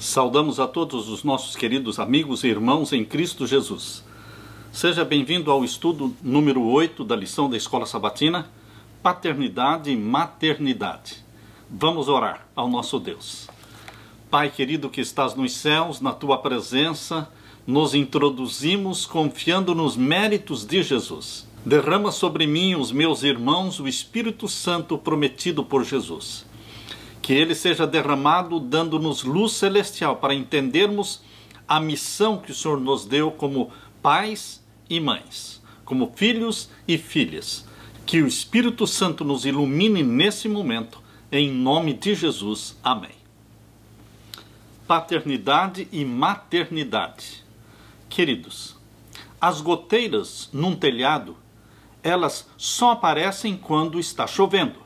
Saudamos a todos os nossos queridos amigos e irmãos em Cristo Jesus. Seja bem-vindo ao estudo número 8 da lição da Escola Sabatina, Paternidade e Maternidade. Vamos orar ao nosso Deus. Pai querido que estás nos céus, na tua presença, nos introduzimos confiando nos méritos de Jesus. Derrama sobre mim e os meus irmãos o Espírito Santo prometido por Jesus. Que ele seja derramado dando-nos luz celestial para entendermos a missão que o Senhor nos deu como pais e mães, como filhos e filhas. Que o Espírito Santo nos ilumine nesse momento, em nome de Jesus. Amém. Paternidade e maternidade. Queridos, as goteiras num telhado, elas só aparecem quando está chovendo.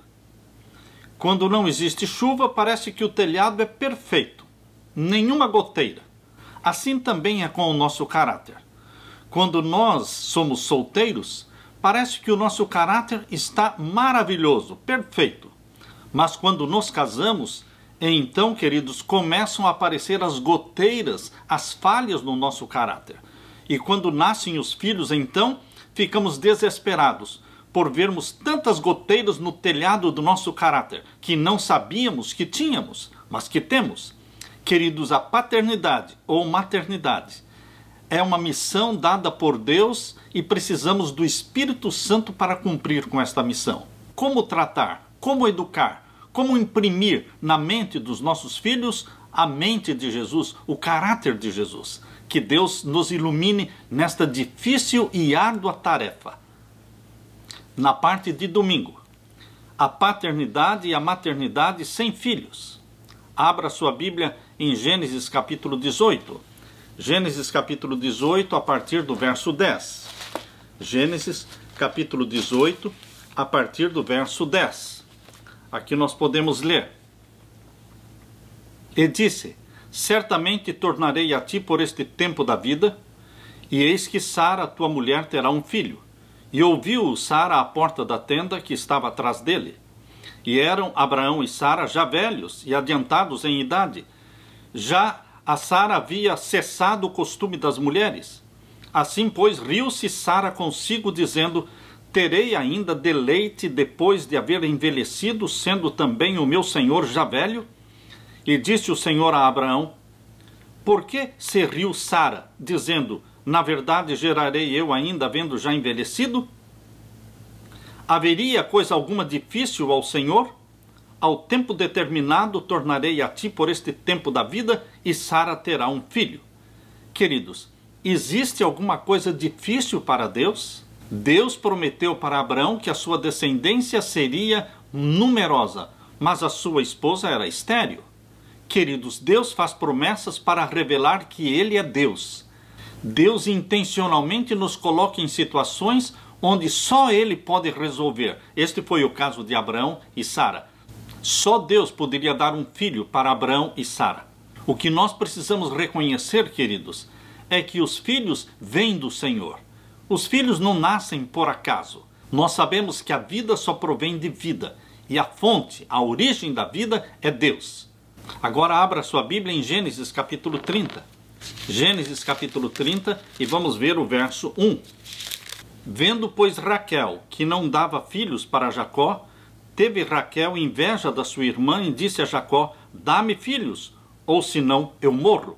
Quando não existe chuva, parece que o telhado é perfeito, nenhuma goteira. Assim também é com o nosso caráter. Quando nós somos solteiros, parece que o nosso caráter está maravilhoso, perfeito. Mas quando nos casamos, então, queridos, começam a aparecer as goteiras, as falhas no nosso caráter. E quando nascem os filhos, então, ficamos desesperados por vermos tantas goteiras no telhado do nosso caráter, que não sabíamos que tínhamos, mas que temos. Queridos, a paternidade ou maternidade é uma missão dada por Deus e precisamos do Espírito Santo para cumprir com esta missão. Como tratar, como educar, como imprimir na mente dos nossos filhos a mente de Jesus, o caráter de Jesus. Que Deus nos ilumine nesta difícil e árdua tarefa. Na parte de domingo, a paternidade e a maternidade sem filhos. Abra sua Bíblia em Gênesis capítulo 18. Gênesis capítulo 18, a partir do verso 10. Gênesis capítulo 18, a partir do verso 10. Aqui nós podemos ler. E disse: certamente tornarei a ti por este tempo da vida, e eis que Sara, tua mulher, terá um filho. E ouviu Sara à porta da tenda que estava atrás dele. E eram Abraão e Sara já velhos e adiantados em idade. Já a Sara havia cessado o costume das mulheres. Assim, pois, riu-se Sara consigo, dizendo: terei ainda deleite depois de haver envelhecido, sendo também o meu senhor já velho? E disse o Senhor a Abraão: por que se riu Sara, dizendo: na verdade gerarei eu ainda, havendo já envelhecido? Haveria coisa alguma difícil ao Senhor? Ao tempo determinado tornarei a ti por este tempo da vida, e Sara terá um filho. Queridos, existe alguma coisa difícil para Deus? Deus prometeu para Abraão que a sua descendência seria numerosa, mas a sua esposa era estéril. Queridos, Deus faz promessas para revelar que Ele é Deus. Deus intencionalmente nos coloca em situações onde só Ele pode resolver. Este foi o caso de Abraão e Sara. Só Deus poderia dar um filho para Abraão e Sara. O que nós precisamos reconhecer, queridos, é que os filhos vêm do Senhor. Os filhos não nascem por acaso. Nós sabemos que a vida só provém de vida. E a fonte, a origem da vida é Deus. Agora abra sua Bíblia em Gênesis capítulo 30. Gênesis capítulo 30 e vamos ver o verso 1. Vendo, pois, Raquel que não dava filhos para Jacó, teve Raquel inveja da sua irmã e disse a Jacó: dá-me filhos, ou senão eu morro.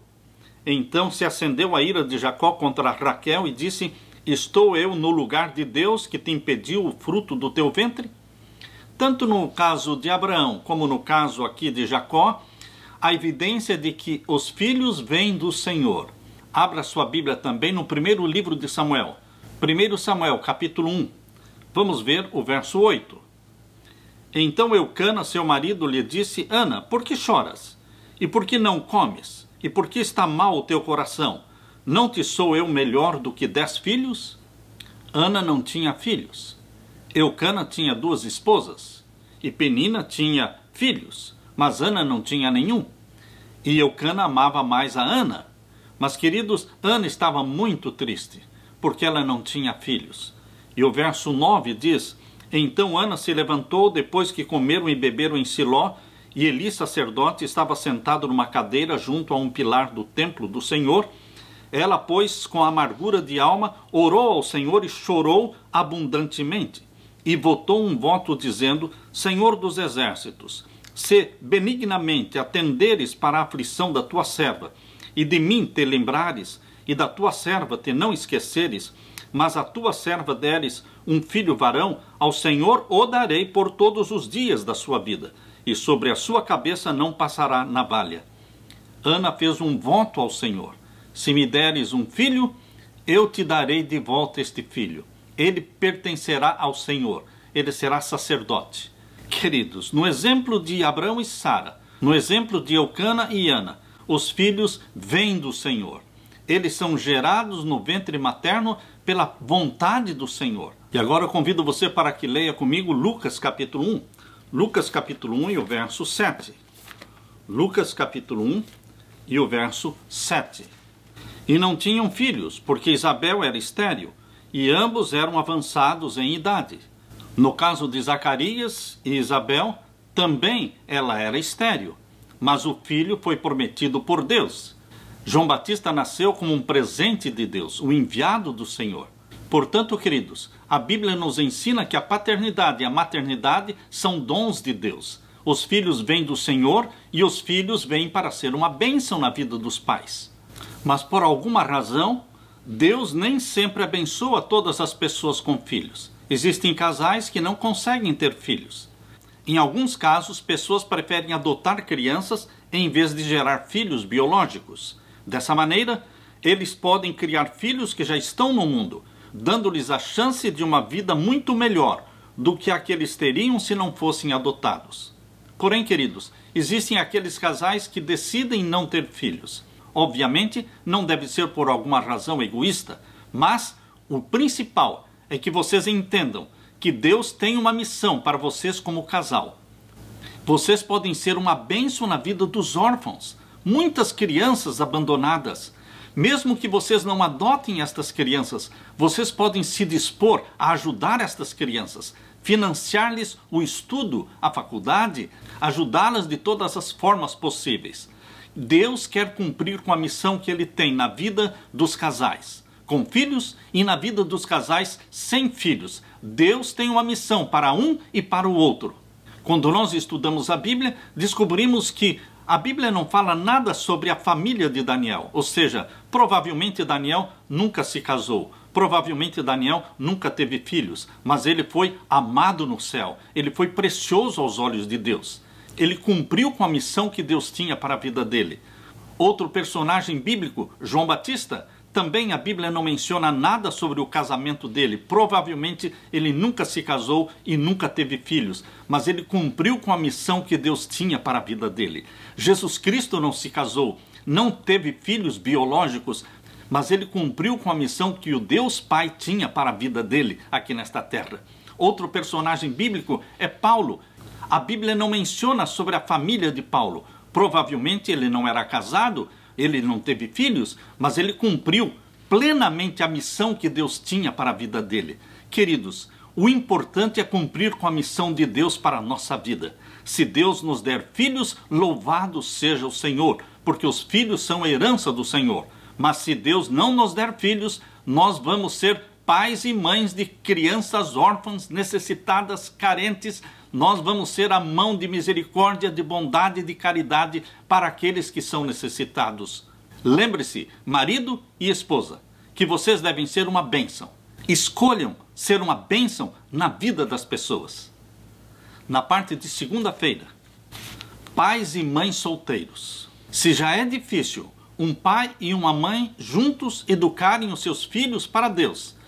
Então se acendeu a ira de Jacó contra Raquel e disse: estou eu no lugar de Deus que te impediu o fruto do teu ventre? Tanto no caso de Abraão como no caso aqui de Jacó, a evidência de que os filhos vêm do Senhor. Abra sua Bíblia também no primeiro livro de Samuel. 1 Samuel, capítulo 1. Vamos ver o verso 8. Então Eucana, seu marido, lhe disse: Ana, por que choras? E por que não comes? E por que está mal o teu coração? Não te sou eu melhor do que 10 filhos? Ana não tinha filhos. Eucana tinha 2 esposas. E Penina tinha filhos. Mas Ana não tinha nenhum. E Eucana amava mais a Ana. Mas, queridos, Ana estava muito triste, porque ela não tinha filhos. E o verso 9 diz: então Ana se levantou depois que comeram e beberam em Siló, e Eli, sacerdote, estava sentado numa cadeira junto a um pilar do templo do Senhor. Ela, pois, com amargura de alma, orou ao Senhor e chorou abundantemente. E votou um voto dizendo: Senhor dos exércitos, se benignamente atenderes para a aflição da tua serva, e de mim te lembrares, e da tua serva te não esqueceres, mas a tua serva deres um filho varão, ao Senhor o darei por todos os dias da sua vida, e sobre a sua cabeça não passará navalha. Ana fez um voto ao Senhor: se me deres um filho, eu te darei de volta este filho. Ele pertencerá ao Senhor, ele será sacerdote. Queridos, no exemplo de Abraão e Sara, no exemplo de Eucana e Ana, os filhos vêm do Senhor. Eles são gerados no ventre materno pela vontade do Senhor. E agora eu convido você para que leia comigo Lucas capítulo 1. Lucas capítulo 1 e o verso 7. Lucas capítulo 1 e o verso 7. E não tinham filhos, porque Isabel era estéril, e ambos eram avançados em idade. No caso de Zacarias e Isabel, também ela era estéril, mas o filho foi prometido por Deus. João Batista nasceu como um presente de Deus, o enviado do Senhor. Portanto, queridos, a Bíblia nos ensina que a paternidade e a maternidade são dons de Deus. Os filhos vêm do Senhor e os filhos vêm para ser uma bênção na vida dos pais. Mas por alguma razão, Deus nem sempre abençoa todas as pessoas com filhos. Existem casais que não conseguem ter filhos. Em alguns casos, pessoas preferem adotar crianças em vez de gerar filhos biológicos. Dessa maneira, eles podem criar filhos que já estão no mundo, dando-lhes a chance de uma vida muito melhor do que a que eles teriam se não fossem adotados. Porém, queridos, existem aqueles casais que decidem não ter filhos. Obviamente, não deve ser por alguma razão egoísta, mas o principal é que vocês entendam que Deus tem uma missão para vocês como casal. Vocês podem ser uma bênção na vida dos órfãos, muitas crianças abandonadas. Mesmo que vocês não adotem estas crianças, vocês podem se dispor a ajudar estas crianças, financiar-lhes o estudo, a faculdade, ajudá-las de todas as formas possíveis. Deus quer cumprir com a missão que Ele tem na vida dos casais com filhos e na vida dos casais sem filhos. Deus tem uma missão para um e para o outro. Quando nós estudamos a Bíblia, descobrimos que a Bíblia não fala nada sobre a família de Daniel. Ou seja, provavelmente Daniel nunca se casou. Provavelmente Daniel nunca teve filhos. Mas ele foi amado no céu. Ele foi precioso aos olhos de Deus. Ele cumpriu com a missão que Deus tinha para a vida dele. Outro personagem bíblico, João Batista, também a Bíblia não menciona nada sobre o casamento dele. Provavelmente ele nunca se casou e nunca teve filhos, mas ele cumpriu com a missão que Deus tinha para a vida dele. Jesus Cristo não se casou, não teve filhos biológicos, mas ele cumpriu com a missão que o Deus Pai tinha para a vida dele aqui nesta terra. Outro personagem bíblico é Paulo. A Bíblia não menciona sobre a família de Paulo. Provavelmente ele não era casado, ele não teve filhos, mas ele cumpriu plenamente a missão que Deus tinha para a vida dele. Queridos, o importante é cumprir com a missão de Deus para a nossa vida. Se Deus nos der filhos, louvado seja o Senhor, porque os filhos são a herança do Senhor. Mas se Deus não nos der filhos, nós vamos ser pais e mães de crianças órfãs, necessitadas, carentes. Nós vamos ser a mão de misericórdia, de bondade e de caridade para aqueles que são necessitados. Lembre-se, marido e esposa, que vocês devem ser uma bênção. Escolham ser uma bênção na vida das pessoas. Na parte de segunda-feira, pais e mães solteiros. Se já é difícil um pai e uma mãe juntos educarem os seus filhos para Deus,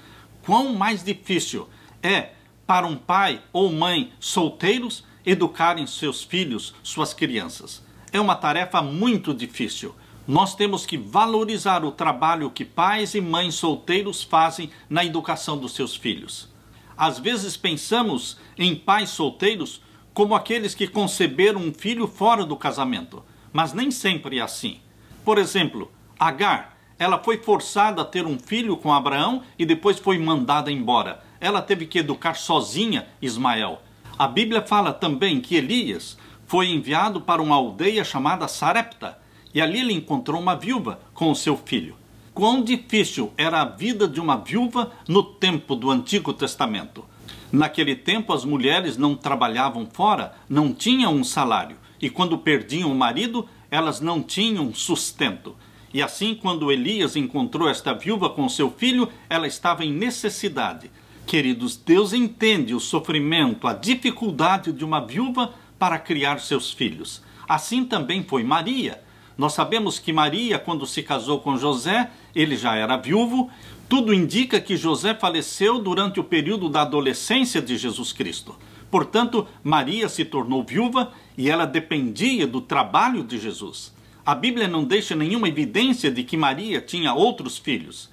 quão mais difícil é para um pai ou mãe solteiros educarem seus filhos, suas crianças. É uma tarefa muito difícil. Nós temos que valorizar o trabalho que pais e mães solteiros fazem na educação dos seus filhos. Às vezes pensamos em pais solteiros como aqueles que conceberam um filho fora do casamento, mas nem sempre é assim. Por exemplo, Agar, ela foi forçada a ter um filho com Abraão e depois foi mandada embora. Ela teve que educar sozinha Ismael. A Bíblia fala também que Elias foi enviado para uma aldeia chamada Sarepta, e ali ele encontrou uma viúva com o seu filho. Quão difícil era a vida de uma viúva no tempo do Antigo Testamento. Naquele tempo as mulheres não trabalhavam fora, não tinham um salário, e quando perdiam o marido, elas não tinham sustento. E assim, quando Elias encontrou esta viúva com seu filho, ela estava em necessidade. Queridos, Deus entende o sofrimento, a dificuldade de uma viúva para criar seus filhos. Assim também foi Maria. Nós sabemos que Maria, quando se casou com José, ele já era viúvo. Tudo indica que José faleceu durante o período da adolescência de Jesus Cristo. Portanto, Maria se tornou viúva e ela dependia do trabalho de Jesus. A Bíblia não deixa nenhuma evidência de que Maria tinha outros filhos.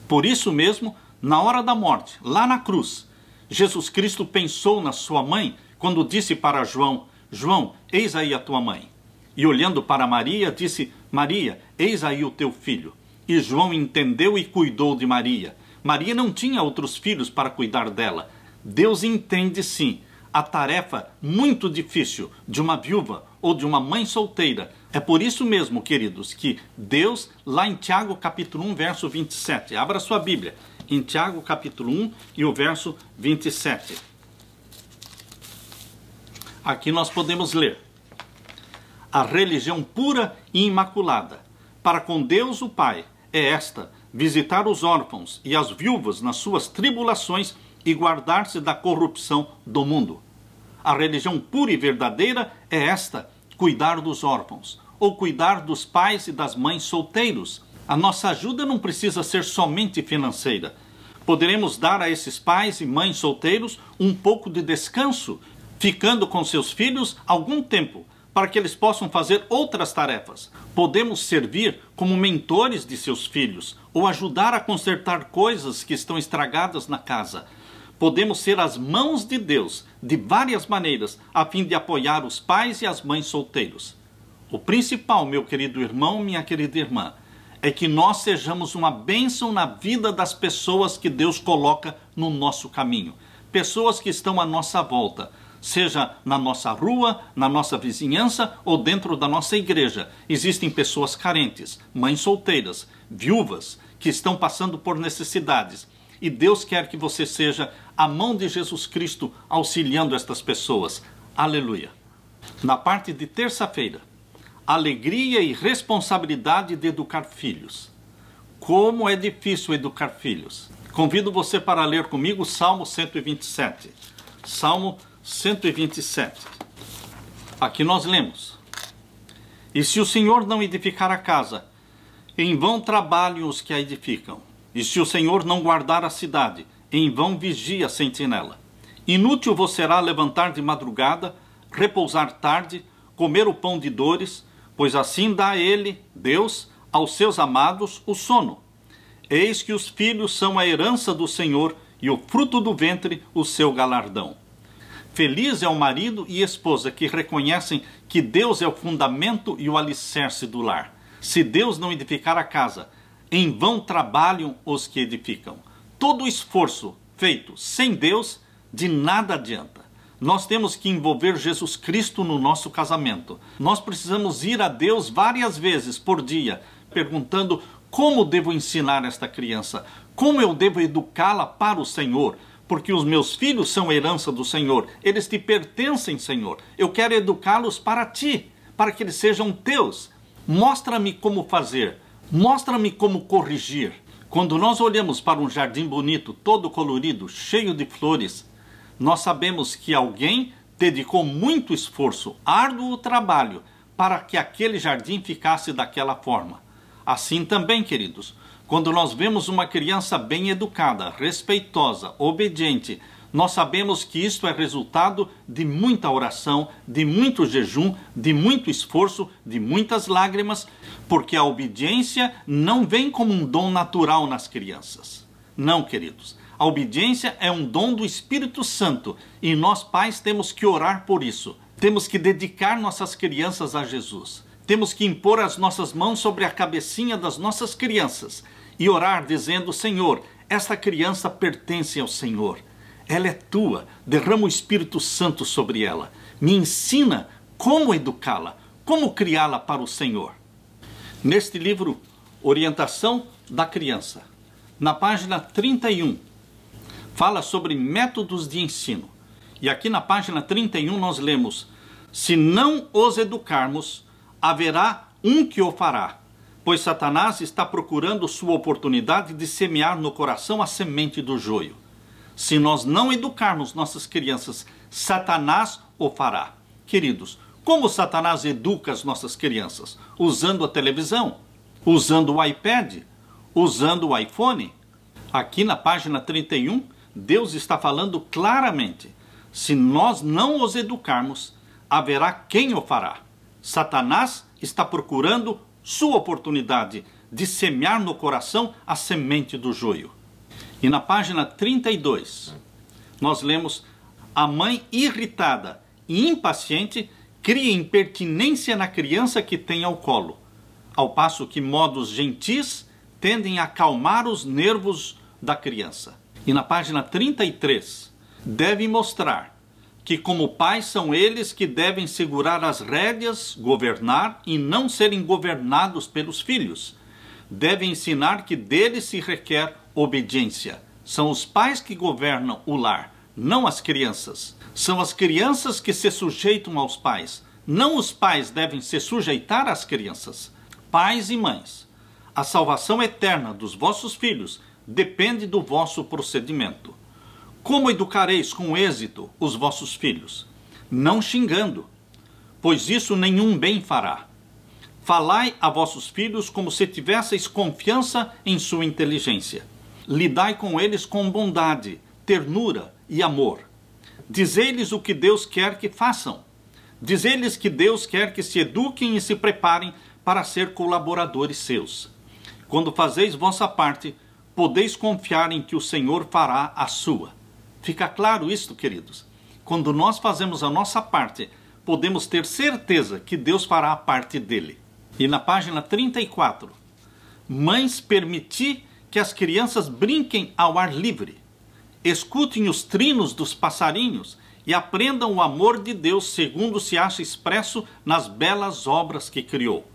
Por isso mesmo, na hora da morte, lá na cruz, Jesus Cristo pensou na sua mãe quando disse para João: João, eis aí a tua mãe. E olhando para Maria, disse: Maria, eis aí o teu filho. E João entendeu e cuidou de Maria. Maria não tinha outros filhos para cuidar dela. Deus entende sim a tarefa muito difícil de uma viúva ou de uma mãe solteira. É por isso mesmo, queridos, que Deus, lá em Tiago capítulo 1, verso 27, abra sua Bíblia, em Tiago capítulo 1 e o verso 27. Aqui nós podemos ler: a religião pura e imaculada para com Deus o Pai é esta: visitar os órfãos e as viúvas nas suas tribulações e guardar-se da corrupção do mundo. A religião pura e verdadeira é esta: cuidar dos órfãos, ou cuidar dos pais e das mães solteiros. A nossa ajuda não precisa ser somente financeira. Poderemos dar a esses pais e mães solteiros um pouco de descanso, ficando com seus filhos algum tempo, para que eles possam fazer outras tarefas. Podemos servir como mentores de seus filhos, ou ajudar a consertar coisas que estão estragadas na casa. Podemos ser as mãos de Deus de várias maneiras, a fim de apoiar os pais e as mães solteiros. O principal, meu querido irmão, minha querida irmã, é que nós sejamos uma bênção na vida das pessoas que Deus coloca no nosso caminho. Pessoas que estão à nossa volta, seja na nossa rua, na nossa vizinhança ou dentro da nossa igreja. Existem pessoas carentes, mães solteiras, viúvas, que estão passando por necessidades. E Deus quer que você seja a mão de Jesus Cristo auxiliando estas pessoas. Aleluia! Na parte de terça-feira, alegria e responsabilidade de educar filhos. Como é difícil educar filhos. Convido você para ler comigo Salmo 127. Salmo 127. Aqui nós lemos: e se o Senhor não edificar a casa, em vão trabalham os que a edificam. E se o Senhor não guardar a cidade, em vão vigia a sentinela. Inútil vos será levantar de madrugada, repousar tarde, comer o pão de dores, pois assim dá ele, Deus, aos seus amados o sono. Eis que os filhos são a herança do Senhor, e o fruto do ventre o seu galardão. Feliz é o marido e esposa que reconhecem que Deus é o fundamento e o alicerce do lar. Se Deus não edificar a casa, em vão trabalham os que edificam. Todo esforço feito sem Deus, de nada adianta. Nós temos que envolver Jesus Cristo no nosso casamento. Nós precisamos ir a Deus várias vezes por dia, perguntando: como devo ensinar esta criança? Como eu devo educá-la para o Senhor? Porque os meus filhos são herança do Senhor. Eles te pertencem, Senhor. Eu quero educá-los para ti, para que eles sejam teus. Mostra-me como fazer. Mostra-me como corrigir. Quando nós olhamos para um jardim bonito, todo colorido, cheio de flores, nós sabemos que alguém dedicou muito esforço, árduo trabalho, para que aquele jardim ficasse daquela forma. Assim também, queridos, quando nós vemos uma criança bem educada, respeitosa, obediente, nós sabemos que isto é resultado de muita oração, de muito jejum, de muito esforço, de muitas lágrimas, porque a obediência não vem como um dom natural nas crianças. Não, queridos. A obediência é um dom do Espírito Santo e nós, pais, temos que orar por isso. Temos que dedicar nossas crianças a Jesus. Temos que impor as nossas mãos sobre a cabecinha das nossas crianças e orar dizendo: Senhor, esta criança pertence ao Senhor. Ela é tua, derrama o Espírito Santo sobre ela. Me ensina Como educá-la? Como criá-la para o Senhor? Neste livro, Orientação da Criança, na página 31, fala sobre métodos de ensino. E aqui na página 31 nós lemos: se não os educarmos, haverá um que o fará, pois Satanás está procurando sua oportunidade de semear no coração a semente do joio. Se nós não educarmos nossas crianças, Satanás o fará. Queridos, como Satanás educa as nossas crianças? Usando a televisão, usando o iPad, usando o iPhone. Aqui na página 31, Deus está falando claramente: se nós não os educarmos, haverá quem o fará. Satanás está procurando sua oportunidade de semear no coração a semente do joio. E na página 32, nós lemos: a mãe irritada e impaciente cria impertinência na criança que tem ao colo, ao passo que modos gentis tendem a acalmar os nervos da criança. E na página 33, deve mostrar que como pais são eles que devem segurar as rédeas, governar e não serem governados pelos filhos. Devem ensinar que deles se requer obediência. São os pais que governam o lar, não as crianças. São as crianças que se sujeitam aos pais, não os pais devem se sujeitar às crianças. Pais e mães, a salvação eterna dos vossos filhos depende do vosso procedimento. Como educareis com êxito os vossos filhos? Não xingando, pois isso nenhum bem fará. Falai a vossos filhos como se tivesseis confiança em sua inteligência. Lidai com eles com bondade, ternura e amor. Dizei-lhes o que Deus quer que façam. Dizei-lhes que Deus quer que se eduquem e se preparem para ser colaboradores seus. Quando fazeis vossa parte, podeis confiar em que o Senhor fará a sua. Fica claro isto, queridos? Quando nós fazemos a nossa parte, podemos ter certeza que Deus fará a parte dele. E na página 34, mães, permiti que as crianças brinquem ao ar livre. Escutem os trinos dos passarinhos e aprendam o amor de Deus segundo se acha expresso nas belas obras que criou.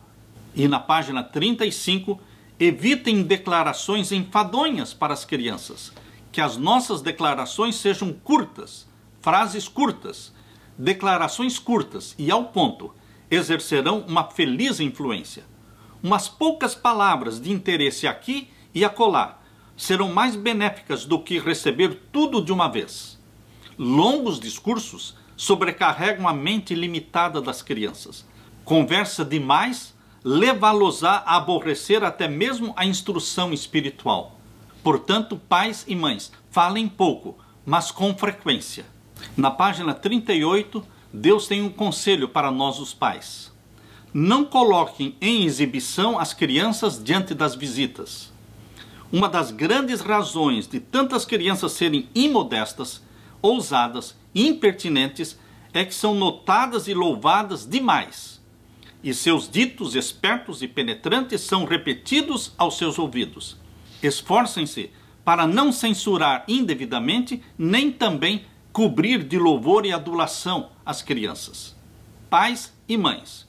E na página 35, evitem declarações enfadonhas para as crianças. Que as nossas declarações sejam curtas, frases curtas, declarações curtas e ao ponto, exercerão uma feliz influência. Umas poucas palavras de interesse aqui e acolá serão mais benéficas do que receber tudo de uma vez. Longos discursos sobrecarregam a mente limitada das crianças. Conversa demais levá-los-á a aborrecer até mesmo a instrução espiritual. Portanto, pais e mães, falem pouco, mas com frequência. Na página 38, Deus tem um conselho para nós os pais. Não coloquem em exibição as crianças diante das visitas. Uma das grandes razões de tantas crianças serem imodestas, ousadas e impertinentes é que são notadas e louvadas demais. E seus ditos espertos e penetrantes são repetidos aos seus ouvidos. Esforcem-se para não censurar indevidamente, nem também cobrir de louvor e adulação as crianças. Pais e mães,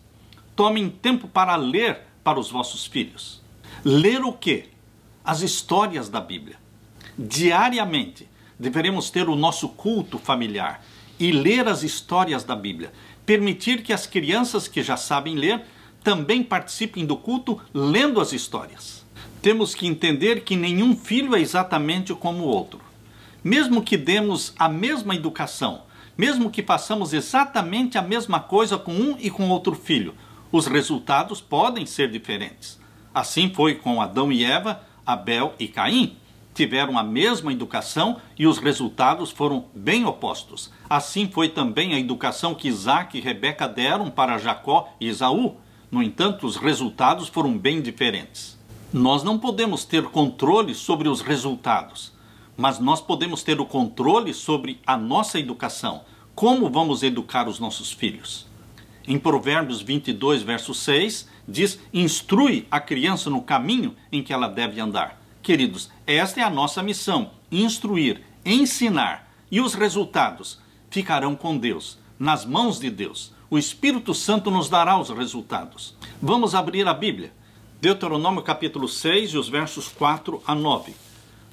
tomem tempo para ler para os vossos filhos. Ler o quê? As histórias da Bíblia. Diariamente deveremos ter o nosso culto familiar e ler as histórias da Bíblia. Permitir que as crianças que já sabem ler também participem do culto lendo as histórias. Temos que entender que nenhum filho é exatamente como o outro. Mesmo que demos a mesma educação, mesmo que façamos exatamente a mesma coisa com um e com outro filho, os resultados podem ser diferentes. Assim foi com Adão e Eva, Abel e Caim. Tiveram a mesma educação e os resultados foram bem opostos. Assim foi também a educação que Isaac e Rebeca deram para Jacó e Esaú. No entanto, os resultados foram bem diferentes. Nós não podemos ter controle sobre os resultados, mas nós podemos ter o controle sobre a nossa educação. Como vamos educar os nossos filhos? Em Provérbios 22, verso 6, diz: instrui a criança no caminho em que ela deve andar. Queridos, esta é a nossa missão: instruir, ensinar, e os resultados ficarão com Deus, nas mãos de Deus. O Espírito Santo nos dará os resultados. Vamos abrir a Bíblia. Deuteronômio capítulo 6 e os versos 4 a 9.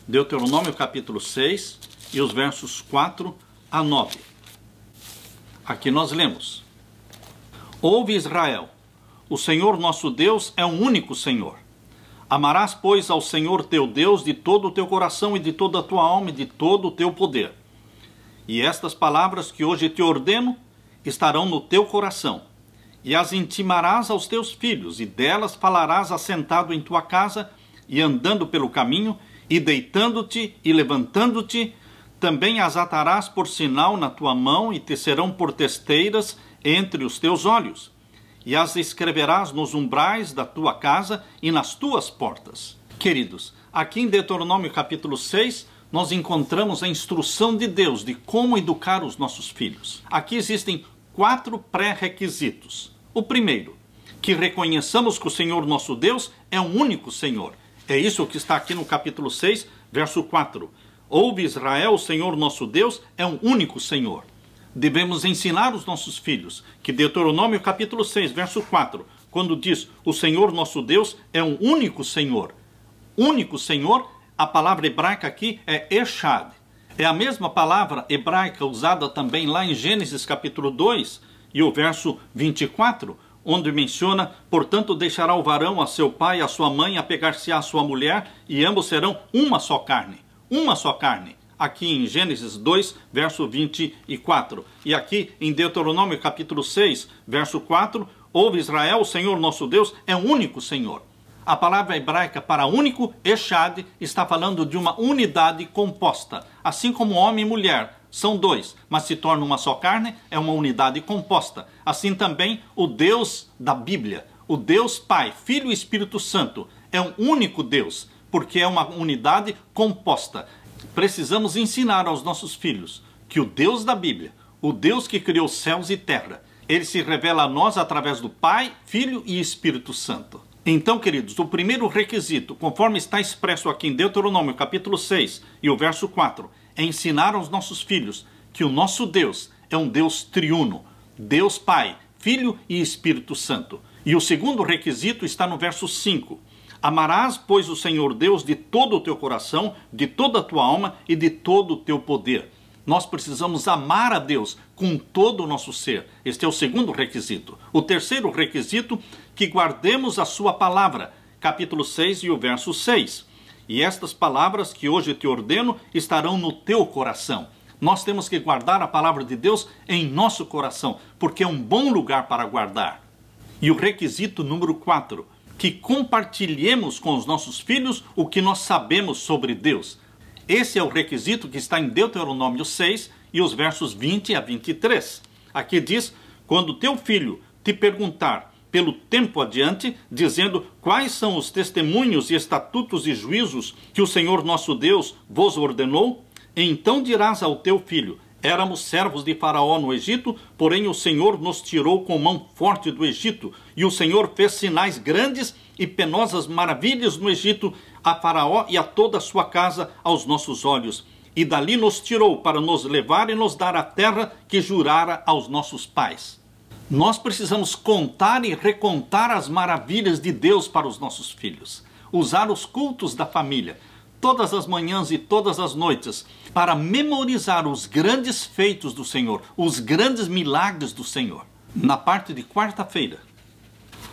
Deuteronômio capítulo 6 e os versos 4 a 9. Aqui nós lemos: Ouve, Israel, o Senhor nosso Deus é um único Senhor. Amarás, pois, ao Senhor teu Deus de todo o teu coração e de toda a tua alma e de todo o teu poder. E estas palavras que hoje te ordeno estarão no teu coração, e as intimarás aos teus filhos, e delas falarás assentado em tua casa, e andando pelo caminho, e deitando-te e levantando-te, também as atarás por sinal na tua mão, e te serão por testeiras entre os teus olhos, e as escreverás nos umbrais da tua casa e nas tuas portas. Queridos, aqui em Deuteronômio capítulo 6, nós encontramos a instrução de Deus de como educar os nossos filhos. Aqui existem 4 pré-requisitos. O primeiro, que reconheçamos que o Senhor nosso Deus é um único Senhor. É isso que está aqui no capítulo 6, verso 4. Ouve, Israel, o Senhor nosso Deus é um único Senhor. Devemos ensinar os nossos filhos que Deuteronômio capítulo 6, verso 4, quando diz o Senhor nosso Deus é um único Senhor. Único Senhor, a palavra hebraica aqui é Echad. É a mesma palavra hebraica usada também lá em Gênesis capítulo 2 e o verso 24, onde menciona: portanto deixará o varão a seu pai e a sua mãe, apegar-se-á a sua mulher, e ambos serão uma só carne. Uma só carne. Aqui em Gênesis 2, verso 24. E aqui em Deuteronômio capítulo 6, verso 4, ouve, Israel, o Senhor nosso Deus é um único Senhor. A palavra hebraica para único, Echad, está falando de uma unidade composta. Assim como homem e mulher são dois, mas se tornam uma só carne, é uma unidade composta. Assim também o Deus da Bíblia, o Deus Pai, Filho e Espírito Santo, é um único Deus, porque é uma unidade composta. Precisamos ensinar aos nossos filhos que o Deus da Bíblia, o Deus que criou céus e terra, ele se revela a nós através do Pai, Filho e Espírito Santo. Então, queridos, o primeiro requisito, conforme está expresso aqui em Deuteronômio capítulo 6 e o verso 4, é ensinar aos nossos filhos que o nosso Deus é um Deus triuno, Deus Pai, Filho e Espírito Santo. E o segundo requisito está no verso 5. Amarás, pois, o Senhor Deus de todo o teu coração, de toda a tua alma e de todo o teu poder. Nós precisamos amar a Deus com todo o nosso ser. Este é o segundo requisito. O terceiro requisito, que guardemos a sua palavra. Capítulo 6 e o verso 6. E estas palavras que hoje te ordeno estarão no teu coração. Nós temos que guardar a palavra de Deus em nosso coração, porque é um bom lugar para guardar. E o requisito número 4, que compartilhemos com os nossos filhos o que nós sabemos sobre Deus. Esse é o requisito que está em Deuteronômio 6 e os versos 20 a 23. Aqui diz: quando teu filho te perguntar pelo tempo adiante, dizendo quais são os testemunhos e estatutos e juízos que o Senhor nosso Deus vos ordenou, então dirás ao teu filho: éramos servos de Faraó no Egito, porém o Senhor nos tirou com mão forte do Egito, e o Senhor fez sinais grandes e penosas maravilhas no Egito, a Faraó e a toda a sua casa aos nossos olhos. E dali nos tirou para nos levar e nos dar a terra que jurara aos nossos pais. Nós precisamos contar e recontar as maravilhas de Deus para os nossos filhos. Usar os cultos da família, todas as manhãs e todas as noites, para memorizar os grandes feitos do Senhor, os grandes milagres do Senhor. Na parte de quarta-feira,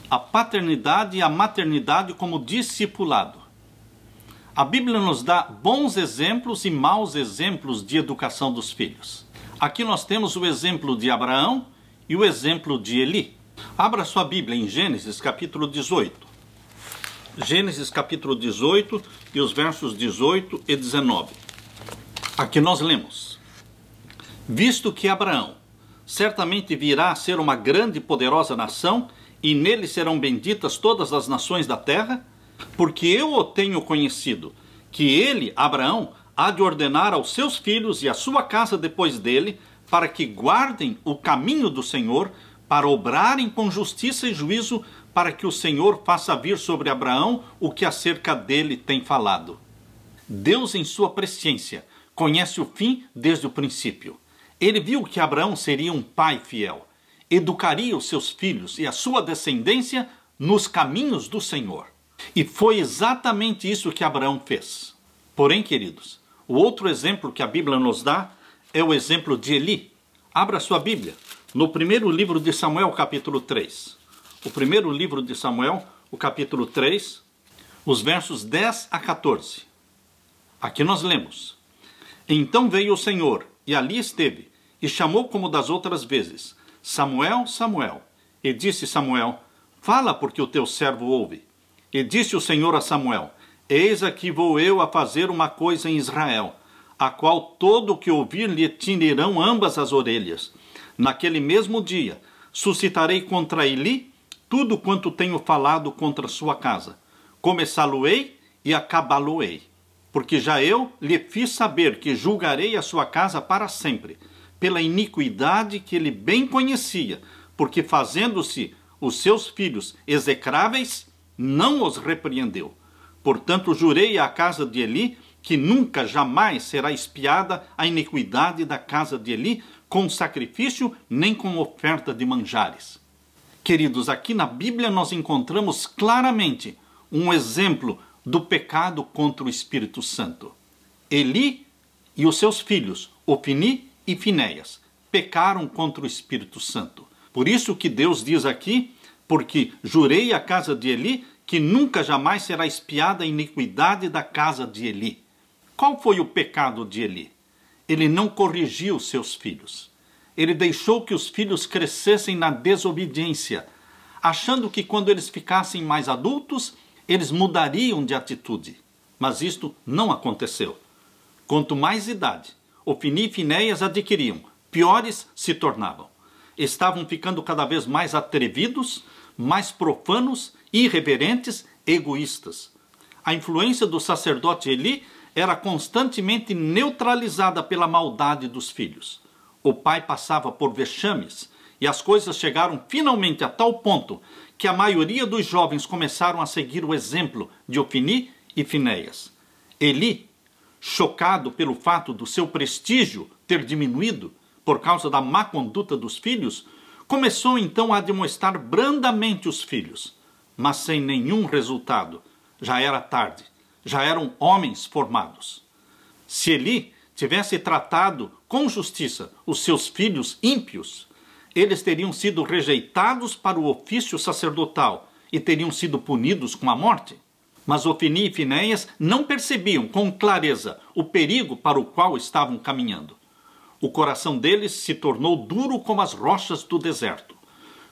a paternidade e a maternidade como discipulado. A Bíblia nos dá bons exemplos e maus exemplos de educação dos filhos. Aqui nós temos o exemplo de Abraão e o exemplo de Eli. Abra sua Bíblia em Gênesis capítulo 18. Gênesis capítulo 18 e os versos 18 e 19. Aqui nós lemos: visto que Abraão certamente virá a ser uma grande e poderosa nação, e nele serão benditas todas as nações da terra, porque eu o tenho conhecido, que ele, Abraão, há de ordenar aos seus filhos e à sua casa depois dele, para que guardem o caminho do Senhor, para obrarem com justiça e juízo, para que o Senhor faça vir sobre Abraão o que acerca dele tem falado. Deus, em sua presciência, conhece o fim desde o princípio. Ele viu que Abraão seria um pai fiel. educaria os seus filhos e a sua descendência nos caminhos do Senhor. E foi exatamente isso que Abraão fez. Porém, queridos, o outro exemplo que a Bíblia nos dá é o exemplo de Eli. Abra sua Bíblia no primeiro livro de Samuel, capítulo 3. O primeiro livro de Samuel, o capítulo 3, os versos 10 a 14. Aqui nós lemos: Então veio o Senhor, e ali esteve, e chamou como das outras vezes: Samuel, Samuel. E disse Samuel: Fala, porque o teu servo ouve. E disse o Senhor a Samuel: Eis aqui vou eu a fazer uma coisa em Israel, a qual todo o que ouvir lhe tinirão ambas as orelhas. Naquele mesmo dia suscitarei contra Eli tudo quanto tenho falado contra sua casa. Começá-lo-ei e acabá-lo-ei. Porque já eu lhe fiz saber que julgarei a sua casa para sempre, pela iniquidade que ele bem conhecia, porque fazendo-se os seus filhos execráveis, não os repreendeu. Portanto, jurei à casa de Eli que nunca jamais será expiada a iniquidade da casa de Eli com sacrifício nem com oferta de manjares. Queridos, aqui na Bíblia nós encontramos claramente um exemplo do pecado contra o Espírito Santo. Eli e os seus filhos, Ofni e Finéias, pecaram contra o Espírito Santo. Por isso que Deus diz aqui: porque jurei à casa de Eli que nunca jamais será expiada a iniquidade da casa de Eli. Qual foi o pecado de Eli? Ele não corrigiu seus filhos. Ele deixou que os filhos crescessem na desobediência, achando que quando eles ficassem mais adultos, eles mudariam de atitude. Mas isto não aconteceu. Quanto mais idade Ofni e Finéias adquiriam, piores se tornavam. Estavam ficando cada vez mais atrevidos, mais profanos, irreverentes, egoístas. A influência do sacerdote Eli era constantemente neutralizada pela maldade dos filhos. O pai passava por vexames e as coisas chegaram finalmente a tal ponto que a maioria dos jovens começaram a seguir o exemplo de Ofni e Finéias. Eli, chocado pelo fato do seu prestígio ter diminuído por causa da má conduta dos filhos, começou então a admoestar brandamente os filhos, mas sem nenhum resultado. Já era tarde, já eram homens formados. Se Eli tivesse tratado com justiça os seus filhos ímpios, eles teriam sido rejeitados para o ofício sacerdotal e teriam sido punidos com a morte. Mas Ofni e Finéias não percebiam com clareza o perigo para o qual estavam caminhando. O coração deles se tornou duro como as rochas do deserto.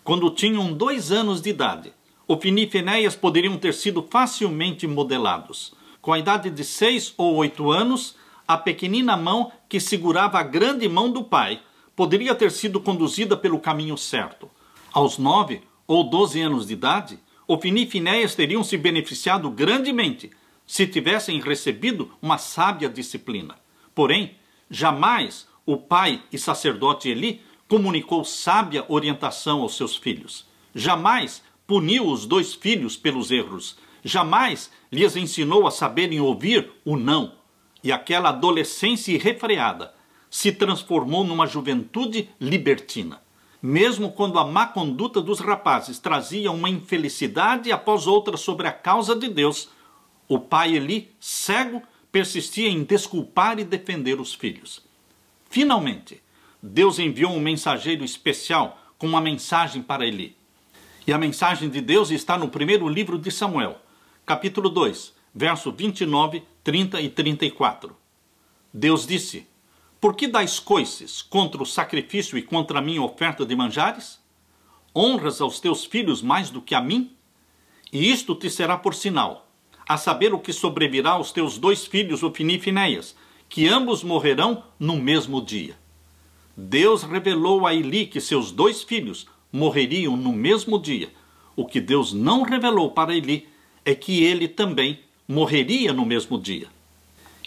Quando tinham 2 anos de idade, Ofni e Finéias poderiam ter sido facilmente modelados. Com a idade de 6 ou 8 anos, a pequenina mão que segurava a grande mão do pai poderia ter sido conduzida pelo caminho certo. Aos 9 ou 12 anos de idade, Ofni e Finéias teriam se beneficiado grandemente se tivessem recebido uma sábia disciplina. Porém, jamais o pai e sacerdote Eli comunicou sábia orientação aos seus filhos. Jamais puniu os 2 filhos pelos erros. Jamais lhes ensinou a saberem ouvir o não. E aquela adolescência irrefreada se transformou numa juventude libertina. Mesmo quando a má conduta dos rapazes trazia uma infelicidade após outra sobre a causa de Deus, o pai Eli, cego, persistia em desculpar e defender os filhos. Finalmente, Deus enviou um mensageiro especial com uma mensagem para Eli. E a mensagem de Deus está no primeiro livro de Samuel, capítulo 2, verso 29, 30 e 34. Deus disse: Por que dais coices contra o sacrifício e contra a minha oferta de manjares? Honras aos teus filhos mais do que a mim? E isto te será por sinal, a saber o que sobrevirá aos teus 2 filhos, Ofni e Finéias, que ambos morrerão no mesmo dia. Deus revelou a Eli que seus 2 filhos morreriam no mesmo dia. O que Deus não revelou para Eli é que ele também morreria no mesmo dia.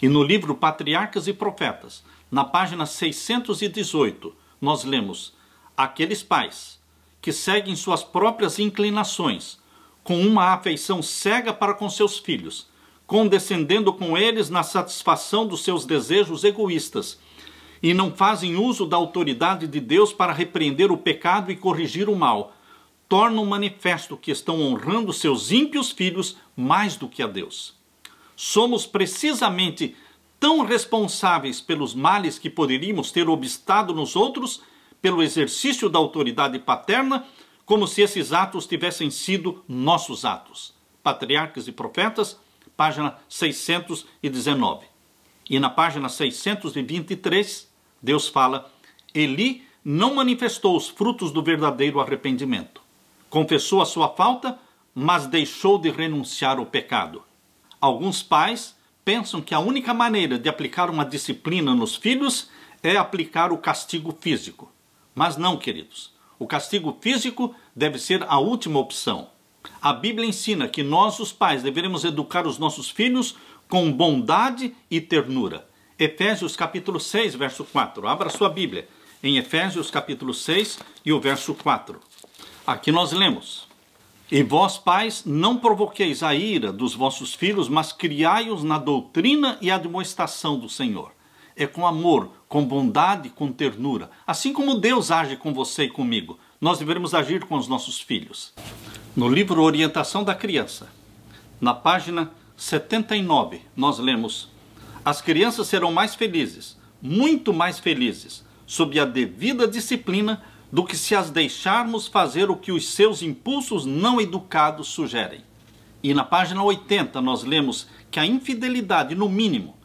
E no livro Patriarcas e Profetas, na página 618, nós lemos: aqueles pais que seguem suas próprias inclinações, com uma afeição cega para com seus filhos, condescendendo com eles na satisfação dos seus desejos egoístas, e não fazem uso da autoridade de Deus para repreender o pecado e corrigir o mal, tornam manifesto que estão honrando seus ímpios filhos mais do que a Deus. Somos precisamente tão responsáveis pelos males que poderíamos ter obstado nos outros, pelo exercício da autoridade paterna, como se esses atos tivessem sido nossos atos. Patriarcas e Profetas, página 619. E na página 623, Deus fala: Eli não manifestou os frutos do verdadeiro arrependimento. Confessou a sua falta, mas deixou de renunciar ao pecado. Alguns pais pensam que a única maneira de aplicar uma disciplina nos filhos é aplicar o castigo físico. Mas não, queridos. O castigo físico deve ser a última opção. A Bíblia ensina que nós, os pais, deveremos educar os nossos filhos com bondade e ternura. Efésios capítulo 6, verso 4. Abra sua Bíblia em Efésios capítulo 6 e o verso 4. Aqui nós lemos: E vós, pais, não provoqueis a ira dos vossos filhos, mas criai-os na doutrina e admoestação do Senhor. É com amor, com bondade, com ternura. Assim como Deus age com você e comigo, nós devemos agir com os nossos filhos. No livro Orientação da Criança, na página 79, nós lemos: As crianças serão mais felizes, muito mais felizes, sob a devida disciplina, do que se as deixarmos fazer o que os seus impulsos não educados sugerem. E na página 80 nós lemos que a infidelidade, no mínimo,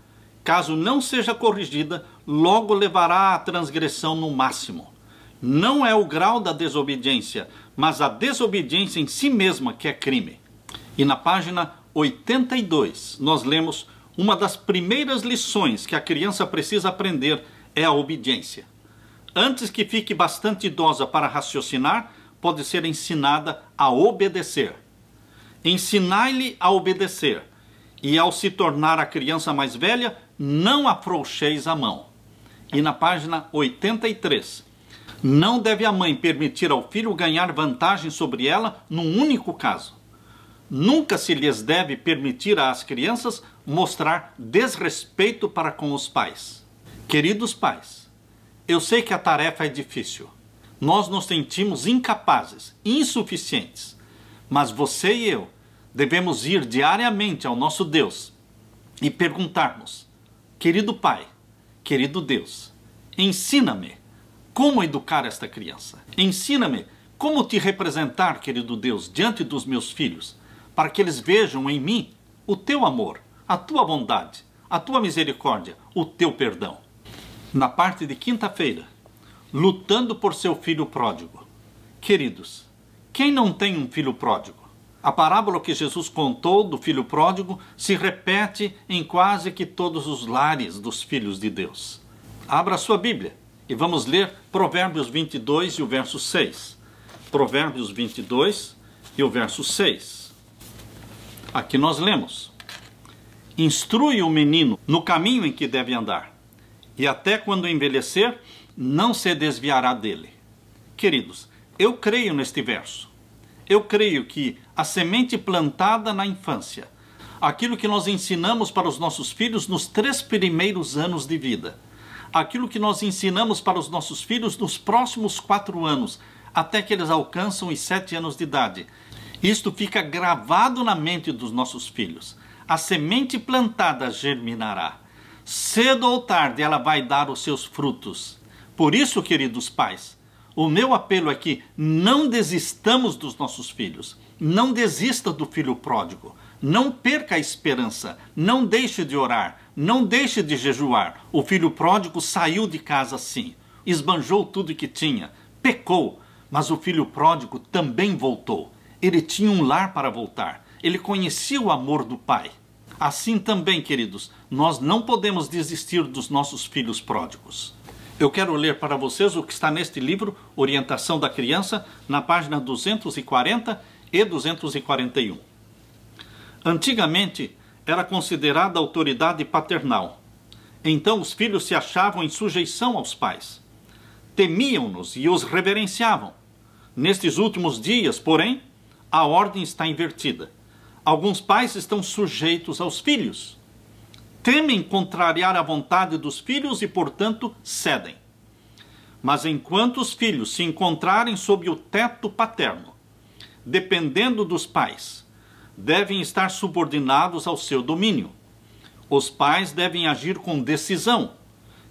caso não seja corrigida, logo levará à transgressão no máximo. Não é o grau da desobediência, mas a desobediência em si mesma que é crime. E na página 82 nós lemos: uma das primeiras lições que a criança precisa aprender é a obediência. Antes que fique bastante idosa para raciocinar, pode ser ensinada a obedecer. Ensinai-lhe a obedecer, e ao se tornar a criança mais velha, não afrouxeis a mão. E na página 83, não deve a mãe permitir ao filho ganhar vantagem sobre ela num único caso. Nunca se lhes deve permitir às crianças mostrar desrespeito para com os pais. Queridos pais, eu sei que a tarefa é difícil. Nós nos sentimos incapazes, insuficientes. Mas você e eu devemos ir diariamente ao nosso Deus e perguntarmos: querido Pai, querido Deus, ensina-me como educar esta criança. Ensina-me como te representar, querido Deus, diante dos meus filhos, para que eles vejam em mim o teu amor, a tua bondade, a tua misericórdia, o teu perdão. Na parte de quinta-feira, lutando por seu filho pródigo. Queridos, quem não tem um filho pródigo? A parábola que Jesus contou do filho pródigo se repete em quase que todos os lares dos filhos de Deus. Abra sua Bíblia e vamos ler Provérbios 22 e o verso 6. Provérbios 22 e o verso 6. Aqui nós lemos: Instrui o menino no caminho em que deve andar, e até quando envelhecer, não se desviará dele. Queridos, eu creio neste verso. Eu creio que a semente plantada na infância, aquilo que nós ensinamos para os nossos filhos nos 3 primeiros anos de vida, aquilo que nós ensinamos para os nossos filhos nos próximos 4 anos, até que eles alcançam os 7 anos de idade, isto fica gravado na mente dos nossos filhos. A semente plantada germinará. Cedo ou tarde ela vai dar os seus frutos. Por isso, queridos pais, o meu apelo é que não desistamos dos nossos filhos. Não desista do filho pródigo. Não perca a esperança. Não deixe de orar. Não deixe de jejuar. O filho pródigo saiu de casa sim. Esbanjou tudo que tinha. Pecou. Mas o filho pródigo também voltou. Ele tinha um lar para voltar. Ele conhecia o amor do pai. Assim também, queridos, nós não podemos desistir dos nossos filhos pródigos. Eu quero ler para vocês o que está neste livro, Orientação da Criança, na página 240 e 241. Antigamente, era considerada autoridade paternal. Então os filhos se achavam em sujeição aos pais. Temiam-nos e os reverenciavam. Nestes últimos dias, porém, a ordem está invertida. Alguns pais estão sujeitos aos filhos. temem contrariar a vontade dos filhos e, portanto, cedem. Mas enquanto os filhos se encontrarem sob o teto paterno, dependendo dos pais, devem estar subordinados ao seu domínio. Os pais devem agir com decisão,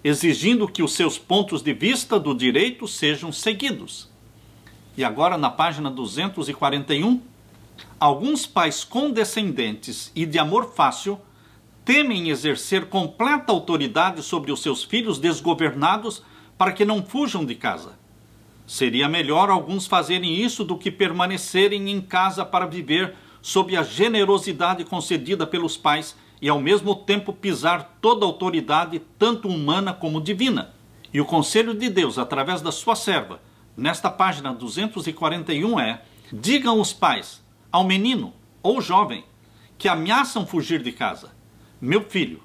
exigindo que os seus pontos de vista do direito sejam seguidos. E agora, na página 241, alguns pais condescendentes e de amor fácil temem exercer completa autoridade sobre os seus filhos desgovernados para que não fujam de casa. Seria melhor alguns fazerem isso do que permanecerem em casa para viver sob a generosidade concedida pelos pais e ao mesmo tempo pisar toda a autoridade, tanto humana como divina. E o conselho de Deus, através da sua serva, nesta página 241 é: digam os pais ao menino ou jovem que ameaçam fugir de casa: meu filho,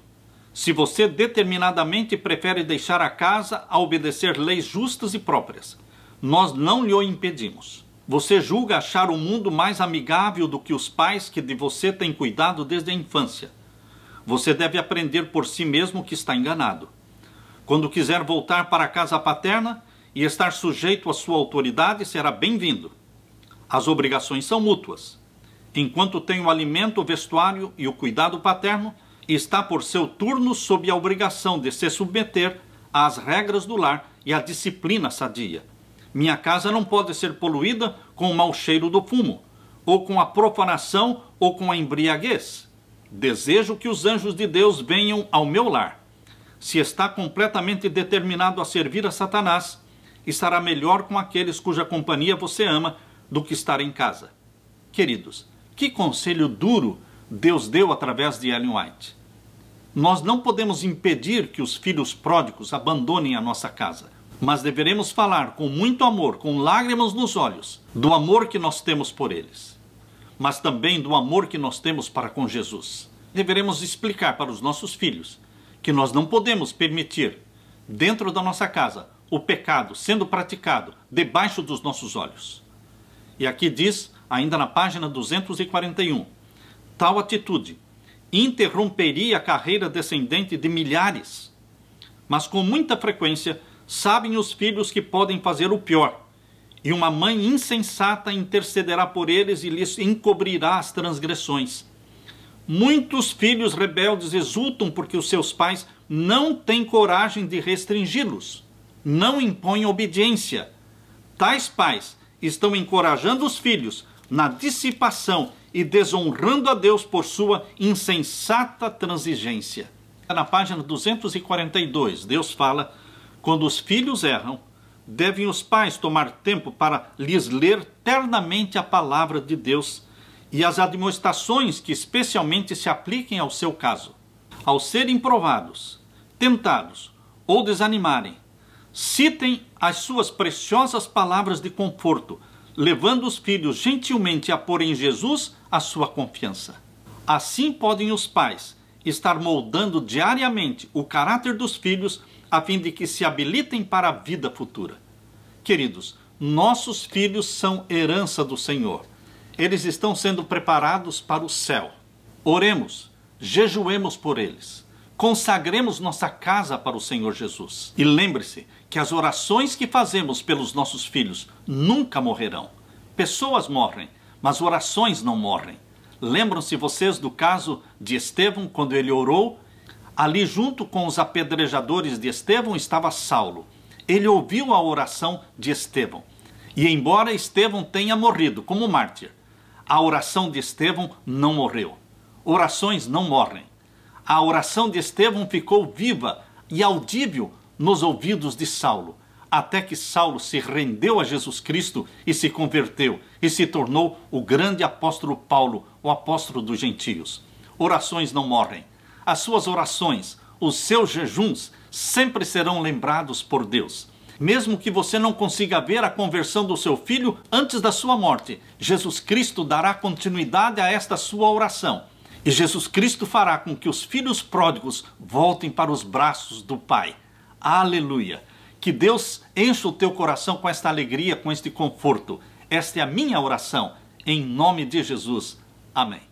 se você determinadamente prefere deixar a casa a obedecer leis justas e próprias, nós não lhe o impedimos. Você julga achar o mundo mais amigável do que os pais que de você têm cuidado desde a infância. Você deve aprender por si mesmo que está enganado. Quando quiser voltar para a casa paterna e estar sujeito à sua autoridade, será bem-vindo. As obrigações são mútuas. Enquanto tem o alimento, o vestuário e o cuidado paterno, está por seu turno sob a obrigação de se submeter às regras do lar e à disciplina sadia. Minha casa não pode ser poluída com o mau cheiro do fumo, ou com a profanação, ou com a embriaguez. Desejo que os anjos de Deus venham ao meu lar. Se está completamente determinado a servir a Satanás, estará melhor com aqueles cuja companhia você ama do que estar em casa. Queridos, que conselho duro Deus deu através de Ellen White. Nós não podemos impedir que os filhos pródigos abandonem a nossa casa, mas deveremos falar com muito amor, com lágrimas nos olhos, do amor que nós temos por eles, mas também do amor que nós temos para com Jesus. Deveremos explicar para os nossos filhos que nós não podemos permitir, dentro da nossa casa, o pecado sendo praticado debaixo dos nossos olhos. E aqui diz, ainda na página 241, tal atitude interromperia a carreira descendente de milhares, mas com muita frequência sabem os filhos que podem fazer o pior, e uma mãe insensata intercederá por eles e lhes encobrirá as transgressões. Muitos filhos rebeldes exultam porque os seus pais não têm coragem de restringi-los, não impõem obediência. Tais pais estão encorajando os filhos na dissipação e desonrando a Deus por sua insensata transigência. Na página 242, Deus fala: quando os filhos erram, devem os pais tomar tempo para lhes ler ternamente a palavra de Deus e as admoestações que especialmente se apliquem ao seu caso. Ao serem provados, tentados ou desanimarem, citem as suas preciosas palavras de conforto, levando os filhos gentilmente a pôr em Jesus a sua confiança. Assim podem os pais estar moldando diariamente o caráter dos filhos a fim de que se habilitem para a vida futura. Queridos, nossos filhos são herança do Senhor. Eles estão sendo preparados para o céu. Oremos, jejuemos por eles. Consagremos nossa casa para o Senhor Jesus. E lembre-se que as orações que fazemos pelos nossos filhos nunca morrerão. Pessoas morrem, mas orações não morrem. Lembram-se vocês do caso de Estevão, quando ele orou? Ali junto com os apedrejadores de Estevão estava Saulo. Ele ouviu a oração de Estevão. E embora Estevão tenha morrido como mártir, a oração de Estevão não morreu. Orações não morrem. A oração de Estevão ficou viva e audível nos ouvidos de Saulo, até que Saulo se rendeu a Jesus Cristo e se converteu e se tornou o grande apóstolo Paulo, o apóstolo dos gentios. Orações não morrem. As suas orações, os seus jejuns, sempre serão lembrados por Deus. Mesmo que você não consiga ver a conversão do seu filho antes da sua morte, Jesus Cristo dará continuidade a esta sua oração. E Jesus Cristo fará com que os filhos pródigos voltem para os braços do Pai. Aleluia! Que Deus encha o teu coração com esta alegria, com este conforto. Esta é a minha oração, em nome de Jesus. Amém.